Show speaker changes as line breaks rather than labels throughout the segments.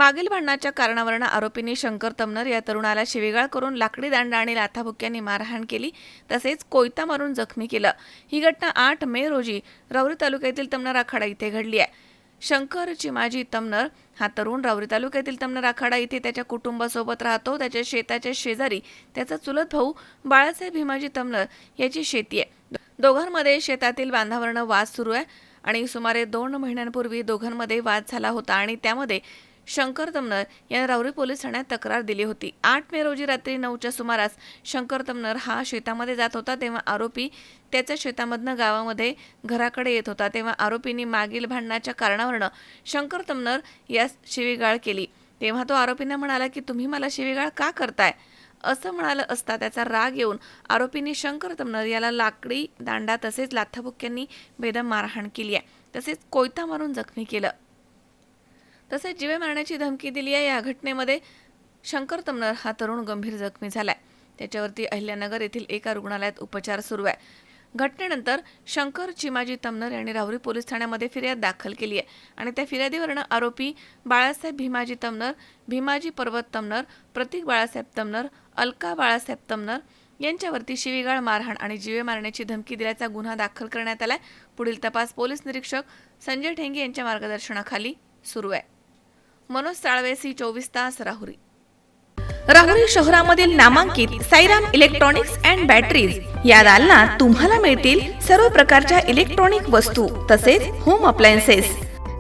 मागील भांडणाच्या कारणावरून आरोपींनी शंकर तमनर या तरुणाला शिवीगाळ करून लाकडी दांडा आणि लाथाबुक्क्यांनी मारहाण केली, तसेच कोयता मारून जखमी केलं। ही घटना 8 मे रोजी राहुरी तालुक्यातील तमनर आखाडा इथे घडली आहे। शंकर चिमाजी तमनर हा तरुण राहुरी तालुक्यातील तमनर आखाडा इथे त्याच्या कुटुंबासोबत राहतो। त्याच्या शेताच्या शेजारी त्याचा चुलत भाऊ बाळासाहेब भीमाजी तमनर याची शेती आहे। दोघांमध्ये शेतातील बांधावरनं वाद सुरू आहे आणि सुमारे 2 महिन्यांपूर्वी दोघांमध्ये वाद झाला होता आणि त्यामध्ये शंकर तमनर याने राहुरी पोलीस ठाण्यात तक्रार दिली होती। 8 मे रोजी रात्री 9च्या सुमारास शंकर तमनर हा शेतामध्ये जात होता, तेव्हा आरोपी त्याच्या शेतामधनं गावामध्ये घराकडे येत होता। तेव्हा आरोपींनी मागील भांडणाच्या कारणावरून शंकर तमनर यास शिवीगाळ केली। तेव्हा तो आरोपींना म्हणाला की तुम्ही मला शिवीगाळ का करताय, असं म्हणालं असता त्याचा राग येऊन आरोपींनी शंकर तमनर याला लाकडी दांडा तसेच लाथाबुक्क्यांनी बेदम मारहाण केली आहे, तसेच कोयता मारून जखमी केलं, तसेच जीवे मारण्याची धमकी दिली आहे। या घटनेमध्ये शंकर तमनर हा तरुण गंभीर जखमी झालाय। त्याच्यावरती अहिल्यानगर येथील एका रुग्णालयात उपचार सुरू आहे। घटनेनंतर शंकर चिमाजी तमनर यांनी राहुरी पोलीस ठाण्यामध्ये फिर्याद दाखल केली आहे आणि त्या फिर्यादीवरून आरोपी बाळासाहेब भीमाजी तमनर, भीमाजी पर्वत तमनर, प्रतीक बाळासाहेब तमनर, अलका बाळासाहेब तमनर यांच्यावरती शिवीगाळ, मारहाण आणि जीवे मारण्याची धमकी दिल्याचा गुन्हा दाखल करण्यात आलाय। पुढील तपास पोलीस निरीक्षक संजय ठेंगे यांच्या मार्गदर्शनाखाली सुरू आहे। मनोज साळवे, C24 तास, राहुरी।
राहुरी शहरामधील नामांकित साईराम इलेक्ट्रॉनिक्स अँड बॅटरीज या दालनात तुम्हाला मिळतील सर्व प्रकारच्या इलेक्ट्रॉनिक वस्तू तसेच होम अप्लायन्सेस।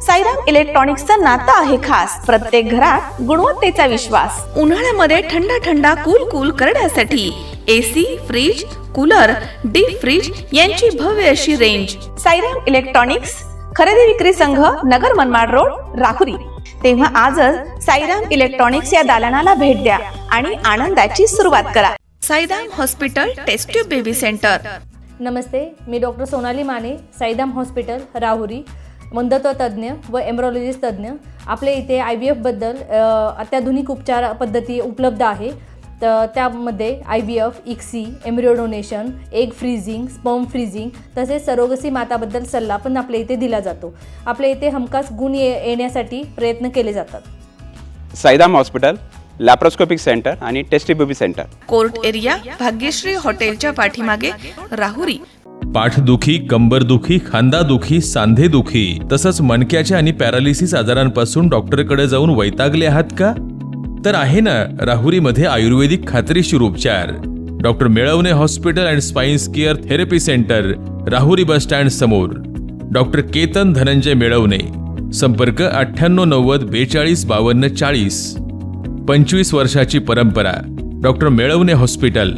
साईराम इलेक्ट्रॉनिक्सचं नातं आहे खास, प्रत्येक घरात गुणवत्तेचा विश्वास। उन्हाळ्यामध्ये थंड कूल करण्यासाठी AC, fridge, cooler, deep freeze यांची भव्य अशी रेंज। साईराम इलेक्ट्रॉनिक्स खरेदी विक्री संघ, नगर मनमाड रोड, राहुरी। तेव्हा आजच साईराम इलेक्ट्रॉनिक्स या दालनाला भेट द्या आणि आनंदाची सुरुवात करा। Sairam hospital test tube baby centre.
नमस्ते, मी डॉक्टर सोनाली माने, साईराम हॉस्पिटल राहुरी, मंदत्व तज्ज्ञ व एम्ब्रॉलॉजिस्ट तज्ज्ञ। आपल्या इथे IVF बद्दल अत्याधुनिक उपचार पद्धती उपलब्ध आहे। तर त्यामध्ये IVF, ICSI, embryo donation, egg freezing, sperm freezing तसेच सरोगसी माताबद्दल सल्ला पण आपल्या इथे दिला जातो। आपल्या इथे हमखास गुण येण्यासाठी प्रयत्न केले जातात।
साईराम हॉस्पिटल, लॅप्रोस्कोपिक सेंटर आणि test baby centre,
court area, Bhagyashree हॉटेलच्या पाठीमागे, राहुरी।
पाठदुखी, कंबरदुखी, खांदादुखी, सांधेदुखी तसंच मणक्याच्या आणि पॅरालिसिस आजारांपासून डॉक्टरकडे जाऊन वैतागले आहात का? तर आहे ना राहुरीमध्ये आयुर्वेदिक खात्रीशीर उपचार। Doctor Melavane hospital and spine care therapy centre, Rahuri bus stand समोर। डॉक्टर केतन धनंजय मेळवणे, संपर्क 9890 42 52 40। 25 वर्षाची परंपरा, डॉक्टर मेळवणे हॉस्पिटल।